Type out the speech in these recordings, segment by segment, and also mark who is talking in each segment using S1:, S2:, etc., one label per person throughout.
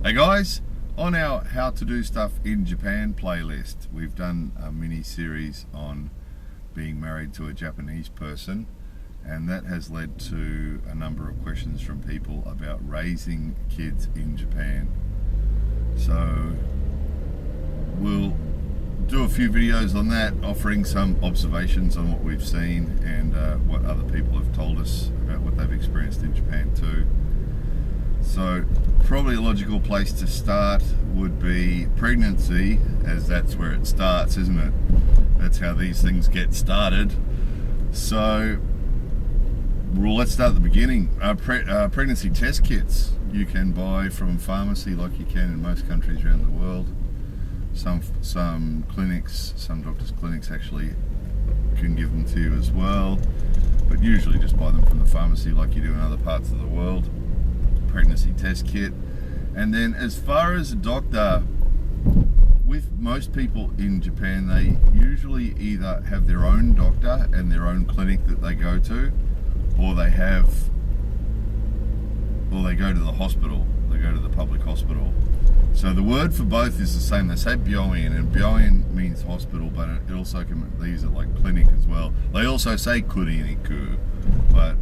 S1: Hey guys, on our How to Do Stuff in Japan playlist, we've done a mini series on being married to a Japanese person, and that has led to a number of questions from people about raising kids in Japan. So we'll do a few videos on that, offering some observations on what we've seen and what other people have told us about what they've experienced in Japan too. So probably a logical place to start would be pregnancy, as that's where it starts, isn't it? That's how these things get started. So well, let's start at the beginning. Pregnancy test kits you can buy from pharmacy like you can in most countries around the world. Some clinics, some doctors' clinics actually can give them to you as well, but usually just buy them from the pharmacy like you do in other parts of the world. Pregnancy test kit. And then as far as a doctor, with most people in Japan, they usually either have their own doctor and their own clinic that they go to, or they go to the hospital. They go to the public hospital. So the word for both is the same. They say byoin, and byoin means hospital, but it also can, they use it like clinic as well. They also say kuriniku, but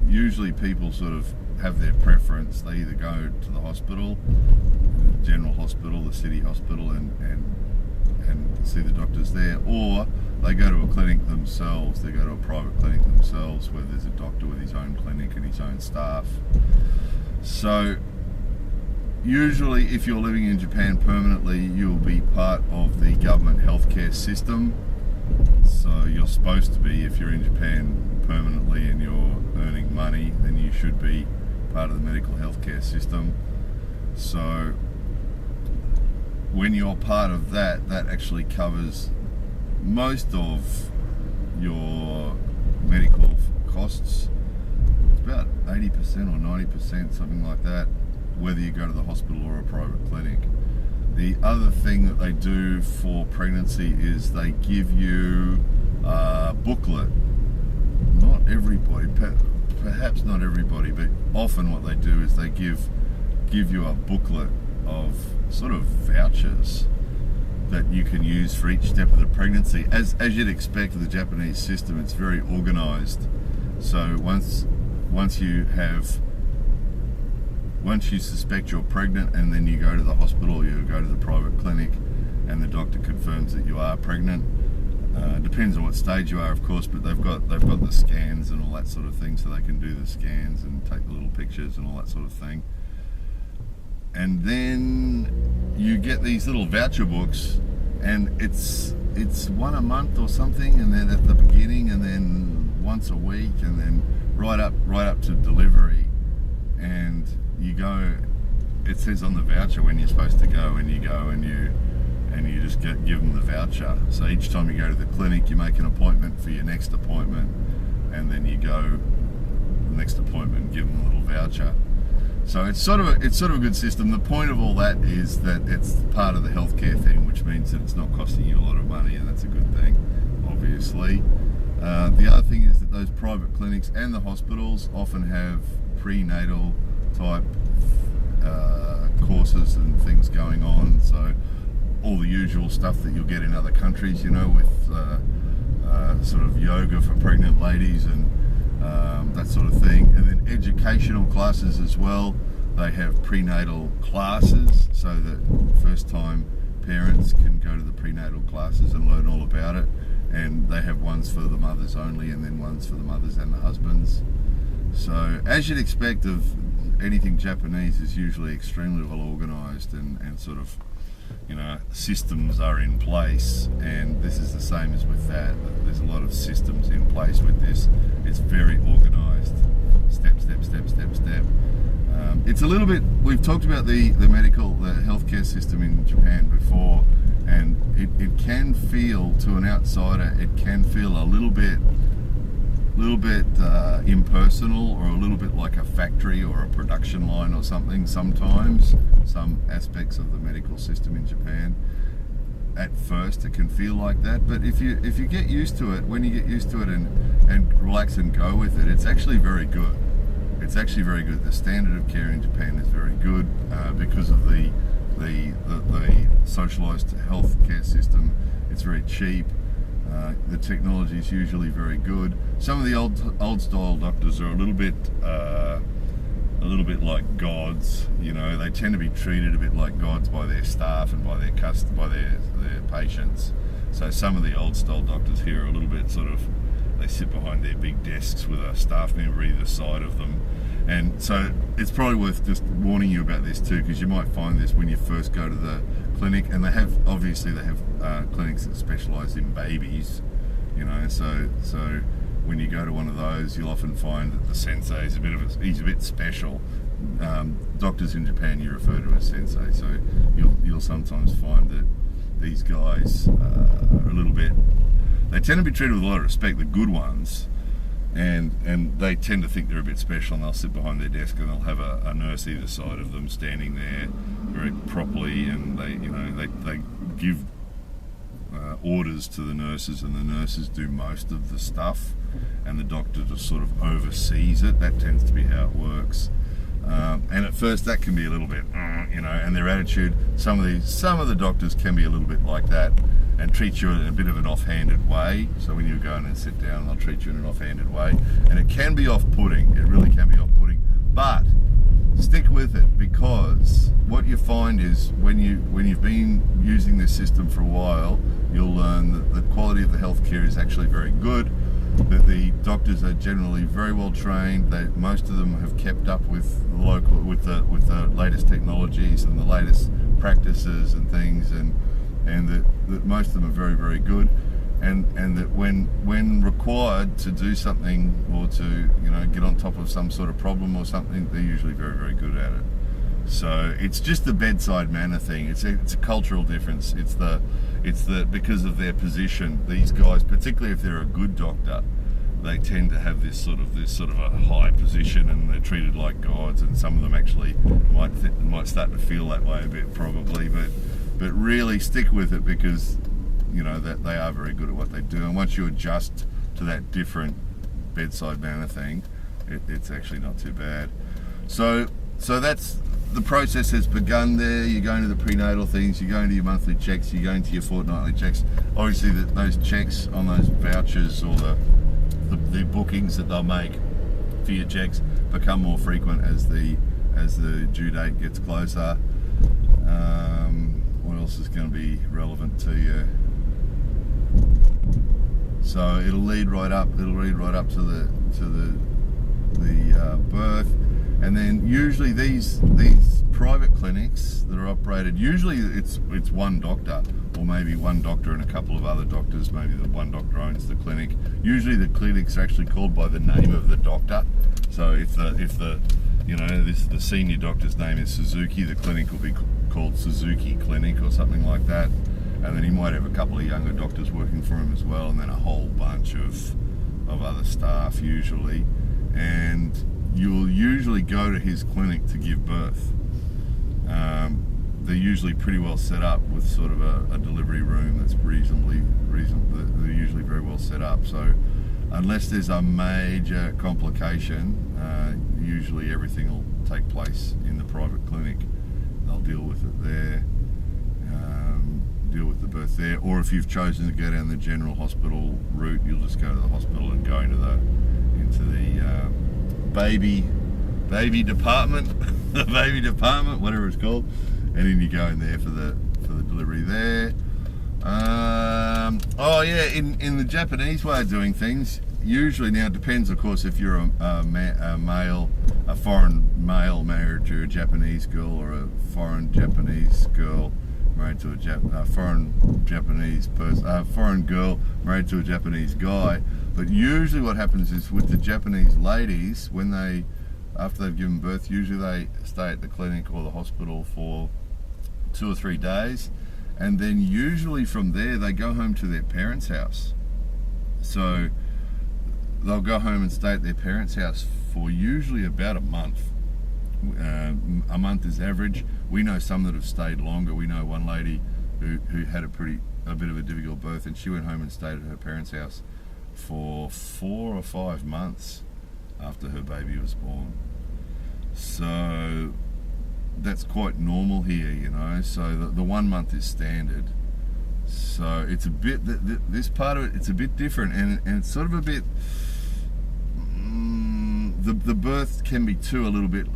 S1: usually people sort of have their preference. They either go to the hospital, the general hospital, the city hospital, and see the doctors there, or they go to a clinic themselves. They go to a private clinic themselves where there's a doctor with his own clinic and his own staff. So usually if you're living in Japan permanently, you'll be part of the government healthcare system. So you're supposed to be, if you're in Japan permanently and you're earning money, then you should be part of the medical healthcare system. So when you're part of that, that actually covers most of your medical costs. It's about 80% or 90%, something like that, whether you go to the hospital or a private clinic. The other thing that they do for pregnancy is they give you a booklet. Not everybody, perhaps not everybody, but often what they do is they give you a booklet of sort of vouchers that you can use for each step of the pregnancy. As you'd expect, the Japanese system, it's very organized. So once you suspect you're pregnant, and then you go to the hospital, you go to the private clinic, and the doctor confirms that you are pregnant. Depends on what stage you are, of course, but they've got the scans and all that sort of thing, so they can do the scans and take the little pictures and all that sort of thing. And then you get these little voucher books, and it's one a month or something, and then at the beginning, and then once a week, and then right up to delivery. And you go, it says on the voucher when you're supposed to go, and you go and you just give them the voucher. So each time you go to the clinic, you make an appointment for your next appointment, and then you go the next appointment and give them a little voucher. So it's sort of a good system. The point of all that is that it's part of the healthcare thing, which means that it's not costing you a lot of money, and that's a good thing, obviously. The other thing is that those private clinics and the hospitals often have prenatal type courses and things going on. So all the usual stuff that you'll get in other countries, you know, with sort of yoga for pregnant ladies and that sort of thing. And then educational classes as well. They have prenatal classes so that first time parents can go to the prenatal classes and learn all about it. And they have ones for the mothers only, and then ones for the mothers and the husbands. So as you'd expect of anything Japanese, is usually extremely well organized, and sort of, you know, systems are in place. And this is the same as with that. There's a lot of systems in place with this. It's very organized, step, step, step, step, step. It's a little bit, we've talked about the healthcare system in Japan before, and it can feel, to an outsider, it can feel a little bit impersonal, or a little bit like a factory or a production line or something sometimes. Some aspects of the medical system in Japan, at first it can feel like that, but if you get used to it, when you get used to it and relax and go with it, it's actually very good. It's actually very good. The standard of care in Japan is very good because because of the socialised healthcare system. It's very cheap. The technology is usually very good. Some of the old style doctors are a little bit like gods. You know, they tend to be treated a bit like gods by their staff and by their patients. So some of the old style doctors here are a little bit sort of, they sit behind their big desks with a staff member either side of them. And so it's probably worth just warning you about this too, because you might find this when you first go to the clinic, and they have clinics that specialise in babies, you know. So when you go to one of those, you'll often find that the sensei is he's a bit special. Doctors in Japan you refer to as sensei, so you'll sometimes find that these guys are a little bit. They tend to be treated with a lot of respect, the good ones. And they tend to think they're a bit special, and they'll sit behind their desk and they'll have a nurse either side of them standing there very properly, and they give orders to the nurses, and the nurses do most of the stuff, and the doctor just sort of oversees it. That tends to be how it works. And at first that can be a little bit, and their attitude, some of the doctors can be a little bit like that and treat you in a bit of an offhanded way. So when you go in and sit down, they'll treat you in an offhanded way, and it can be off-putting. It really can be off-putting, but stick with it, because what you find is when you've been using this system for a while, you'll learn that the quality of the healthcare is actually very good, that the doctors are generally very well trained, that most of them have kept up with the latest technologies and the latest practices and things, and that most of them are very, very good, and that when required to do something or to get on top of some sort of problem or something, they're usually very, very good at it. So it's just the bedside manner thing. It's a cultural difference. It's the because of their position, these guys, particularly if they're a good doctor, they tend to have this sort of a high position, and they're treated like gods. And some of them actually might start to feel that way a bit, probably. But really stick with it, because that they are very good at what they do. And once you adjust to that different bedside manner thing, it's actually not too bad. So that's the process has begun there. You're going to the prenatal things, you're going to your monthly checks, you're going to your fortnightly checks. Obviously those checks on those vouchers or the bookings that they'll make for your checks become more frequent as the due date gets closer. What else is going to be relevant to you? So it'll lead right up to the birth. And then usually these private clinics that are operated, usually it's one doctor, or maybe one doctor and a couple of other doctors. Maybe the one doctor owns the clinic. Usually the clinics are actually called by the name of the doctor. So if the senior doctor's name is Suzuki, the clinic will be called Suzuki Clinic or something like that. And then he might have a couple of younger doctors working for him as well, and then a whole bunch of other staff usually. And you'll usually go to his clinic to give birth. They're usually pretty well set up with sort of a delivery room that's reasonably. They're usually very well set up. So unless there's a major complication, usually everything will take place in the private clinic. They'll deal with it there, deal with the birth there. Or if you've chosen to go down the general hospital route, you'll just go to the hospital and go into the baby department, the baby department, whatever it's called, and then you go in there for the delivery there. In the Japanese way of doing things, usually, now it depends, of course, if you're a foreign male married to a Japanese girl, or a foreign Japanese girl married to a foreign girl married to a Japanese guy. But usually what happens is with the Japanese ladies, after they've given birth, usually they stay at the clinic or the hospital for 2 or 3 days, and then usually from there they go home to their parents' house. So they'll go home and stay at their parents' house for usually about a month. A month is average. We know some that have stayed longer. We know one lady who had a bit of a difficult birth, and she went home and stayed at her parents' house for 4 or 5 months after her baby was born. So that's quite normal here, you know. So the 1 month is standard. So it's a bit, this part of it, it's a bit different, and it's sort of a bit, the birth can be too a little bit,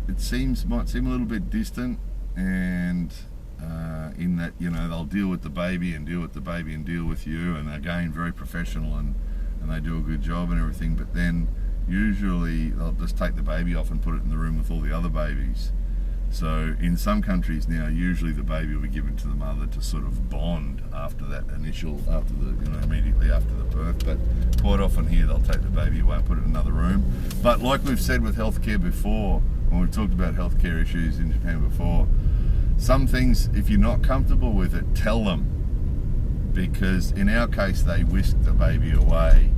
S1: it might seem a little bit distant, and in that, you know, they'll deal with the baby and deal with the baby and deal with you, and again, very professional, and they do a good job and everything, but then usually they'll just take the baby off and put it in the room with all the other babies. So in some countries now, usually the baby will be given to the mother to sort of bond after that immediately after the birth. But quite often here, they'll take the baby away and put it in another room. But like we've said with healthcare before, when we've talked about healthcare issues in Japan before, some things, if you're not comfortable with it, tell them. Because in our case, they whisked the baby away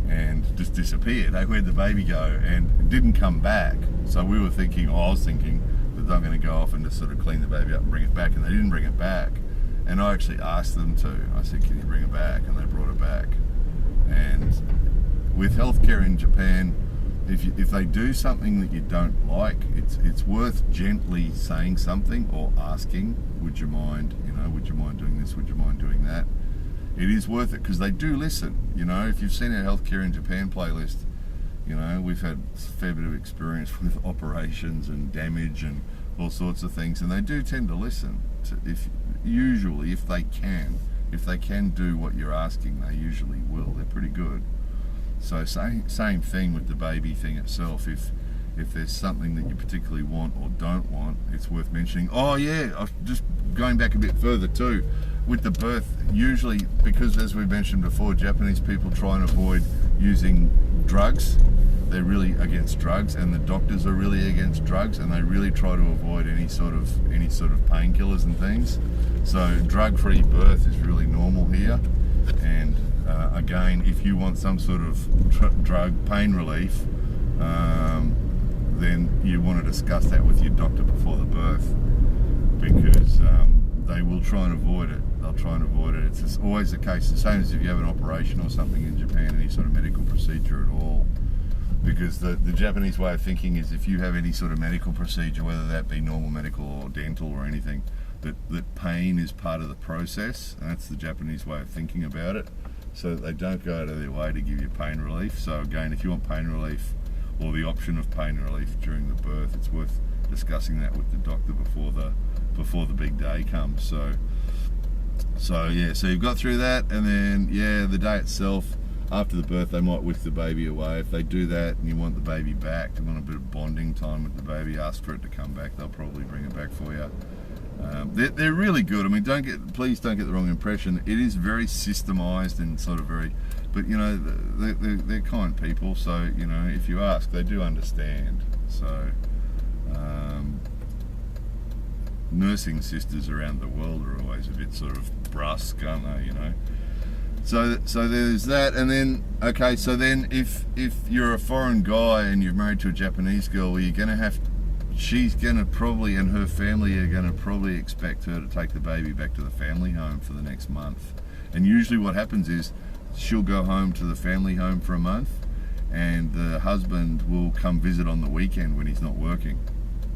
S1: and just disappeared. Where'd the baby go? And it didn't come back. So we were thinking, I was thinking, that I'm going to go off and just sort of clean the baby up and bring it back, and they didn't bring it back. And I actually asked them to. I said, can you bring it back? And they brought it back. And with healthcare in Japan, if they do something that you don't like, it's worth gently saying something or asking, would you mind doing this, would you mind doing that? It is worth it, because they do listen. You know, if you've seen our healthcare in Japan playlist, you know, we've had a fair bit of experience with operations and damage and all sorts of things, and they do tend to listen. If they can do what you're asking, they usually will. They're pretty good. So same thing with the baby thing itself. If there's something that you particularly want or don't want, it's worth mentioning. Oh yeah, just going back a bit further too, with the birth, usually, because as we mentioned before, Japanese people try and avoid using drugs. They're really against drugs, and the doctors are really against drugs, and they really try to avoid any sort of painkillers and things. So drug-free birth is really normal here. And again, if you want some sort of drug pain relief, then you want to discuss that with your doctor before the birth, because they will try and avoid it. They'll try and avoid it. It's just always the case, the same as if you have an operation or something in Japan, any sort of medical procedure at all. Because the Japanese way of thinking is, if you have any sort of medical procedure, whether that be normal medical or dental or anything, that pain is part of the process, and that's the Japanese way of thinking about it, so that they don't go out of their way to give you pain relief. So again, if you want pain relief or the option of pain relief during the birth, it's worth discussing that with the doctor before the big day comes. So yeah, so you've got through that, and then the day itself, after the birth, they might whisk the baby away. If they do that and you want the baby back, you want a bit of bonding time with the baby, ask for it to come back. They'll probably bring it back for you. They're really good. I mean, please don't get the wrong impression. It is very systemized and sort of very, but you know, they're kind people. So you know, if you ask, they do understand. So nursing sisters around the world are always a bit sort of brusque, aren't they? You know. So there's that, and then if you're a foreign guy and you're married to a Japanese girl, well, she's gonna probably, and her family are gonna probably expect her to take the baby back to the family home for the next month. And usually what happens is she'll go home to the family home for a month, and the husband will come visit on the weekend when he's not working.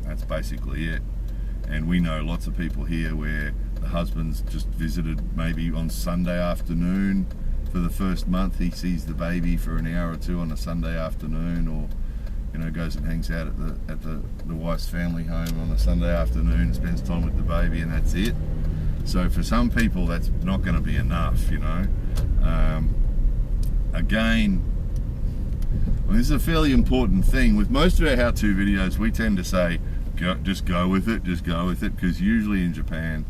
S1: That's basically it. And we know lots of people here where the husband's just visited maybe on Sunday afternoon for the first month. He sees the baby for an hour or two on a Sunday afternoon, or you know, goes and hangs out at the wife's family home on a Sunday afternoon, spends time with the baby, and that's it. So for some people, that's not going to be enough, you know. Again, well, this is a fairly important thing. With most of our how-to videos, we tend to say, just go with it, because usually in Japan,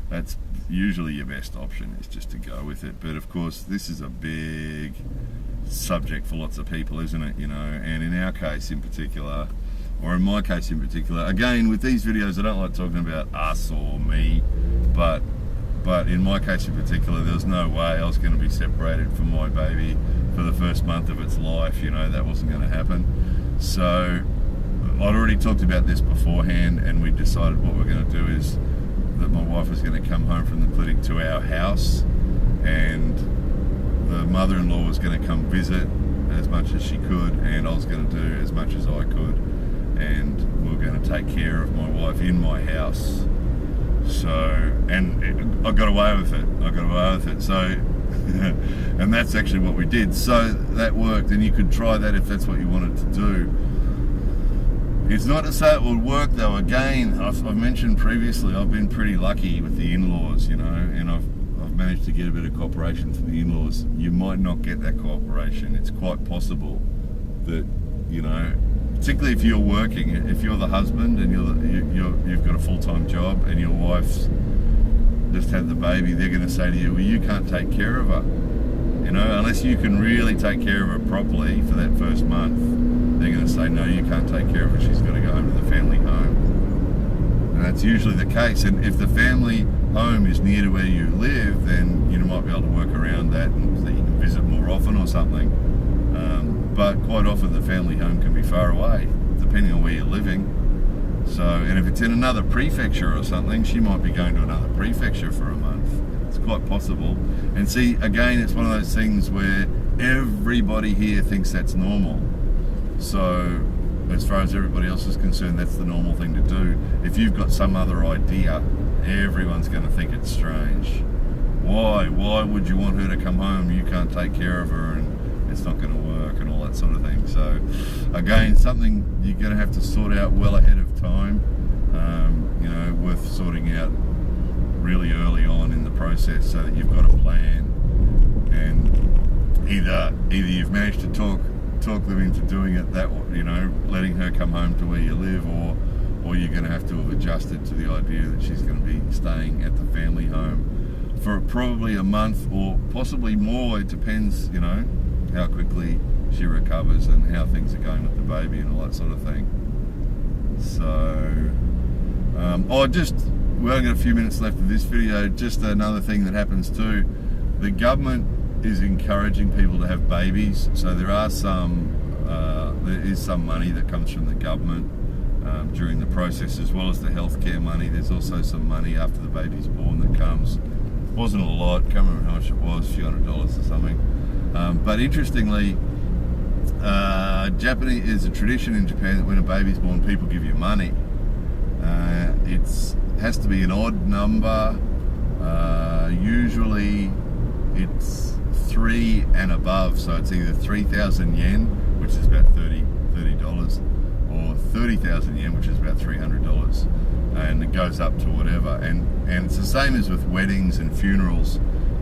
S1: that's usually your best option, is just to go with it. But of course, this is a big subject for lots of people, isn't it? You know, and in our case in particular, or in my case in particular, again, with these videos, I don't like talking about us or me, but in my case in particular, there was no way I was going to be separated from my baby for the first month of its life. You know, that wasn't going to happen. So I'd already talked about this beforehand, and we decided what we're going to do is that my wife was going to come home from the clinic to our house, and the mother-in-law was going to come visit as much as she could, and I was going to do as much as I could. And were going to take care of my wife in my house. So, and I got away with it. So, and that's actually what we did. So that worked, and you could try that if that's what you wanted to do. It's not to say it will work though. Again, I've mentioned previously, I've been pretty lucky with the in-laws, you know, and I've managed to get a bit of cooperation from the in-laws. You might not get that cooperation. It's quite possible that, you know, particularly if you're working, if you're the husband and you've got a full-time job and your wife's just had the baby, they're going to say to you, well, you can't take care of her. You know, unless you can really take care of her properly for that first month, they're going to say, no, you can't take care of her. She's got to go home to the family home. And that's usually the case. And if the family home is near to where you live, then you might be able to work around that and so you can visit more often or something. But quite often the family home can be far away, depending on where you're living. So, and if it's in another prefecture or something, she might be going to another prefecture for a month. It's quite possible. And see, again, it's one of those things where everybody here thinks that's normal. So, as far as everybody else is concerned, that's the normal thing to do. If you've got some other idea, everyone's going to think it's strange. Why would you want her to come home? You can't take care of her and it's not going to work and all that sort of thing. So again, something you're going to have to sort out well ahead of time, you know, worth sorting out really early on in the process so that you've got a plan, and either you've managed to talk them into doing it that, you know, letting her come home to where you live, or you're going to have to have adjusted to the idea that she's going to be staying at the family home for probably a month or possibly more. It depends, you know, how quickly she recovers and how things are going with the baby and all that sort of thing. So, we only got a few minutes left of this video. Just another thing that happens too, the government is encouraging people to have babies. So there is some money that comes from the government during the process, as well as the healthcare money. There's also some money after the baby's born that comes. Wasn't a lot, can't remember how much it was, a few $100s or something. But interestingly, Japanese is a tradition in Japan that when a baby's born, people give you money. It has to be an odd number. Usually it's 3 and above, so it's either 3,000 yen, which is about $30, or 30,000 yen, which is about $300, and it goes up to whatever. And it's the same as with weddings and funerals.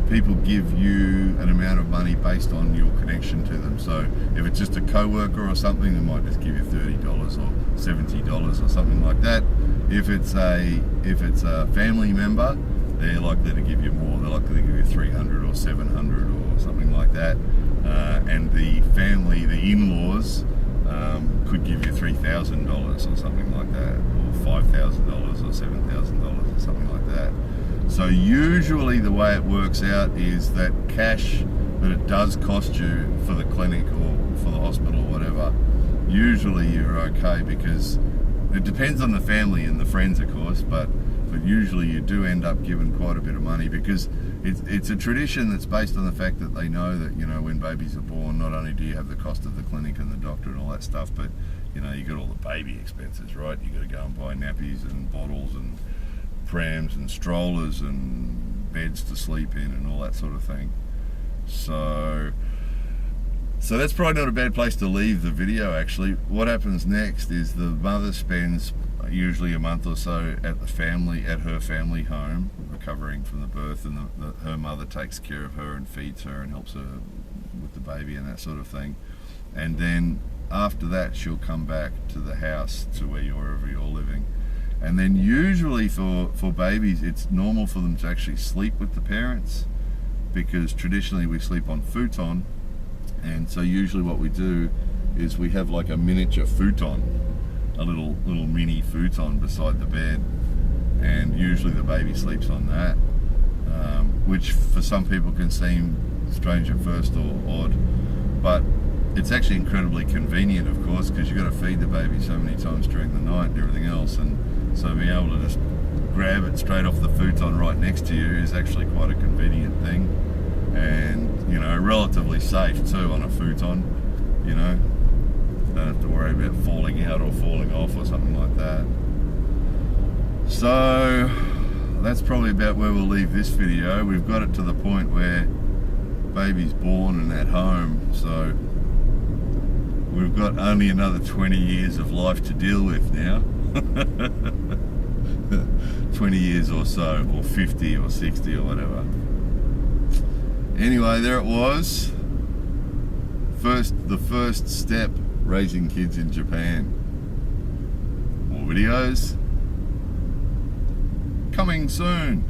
S1: People give you an amount of money based on your connection to them. So if it's just a co-worker or something, they might just give you $30 or $70 or something like that. If it's a family member, they're likely to give you more. They're likely to give you $300 or $700 or something like that. And the family, the in-laws, could give you $3,000 or something like that, or $5,000 or $7,000 or something like that. So usually the way it works out is that cash that it does cost you for the clinic or for the hospital or whatever, usually you're okay, because it depends on the family and the friends, of course, but usually you do end up giving quite a bit of money, because it's a tradition that's based on the fact that they know that, you know, when babies are born, not only do you have the cost of the clinic and the doctor and all that stuff, but, you know, you got all the baby expenses, right? You got to go and buy nappies and bottles and prams and strollers and beds to sleep in and all that sort of thing. So that's probably not a bad place to leave the video, actually. What happens next is the mother spends usually a month or so at her family home, recovering from the birth, and her mother takes care of her and feeds her and helps her with the baby and that sort of thing. And then after that, she'll come back to the house, to wherever you're living. And then usually for babies, it's normal for them to actually sleep with the parents, because traditionally we sleep on futon. And so usually what we do is we have like a miniature futon, a little mini futon beside the bed, and usually the baby sleeps on that, which for some people can seem strange at first or odd, but it's actually incredibly convenient, of course, because you've got to feed the baby so many times during the night and everything else, and so being able to just grab it straight off the futon right next to you is actually quite a convenient thing, and, you know, relatively safe too on a futon, you know. Don't have to worry about falling out or falling off or something like that. So that's probably about where we'll leave this video. We've got it to the point where baby's born and at home, so we've got only another 20 years of life to deal with now. 20 years or so, or 50 or 60 or whatever. Anyway, there it was. The first step raising kids in Japan. More videos coming soon.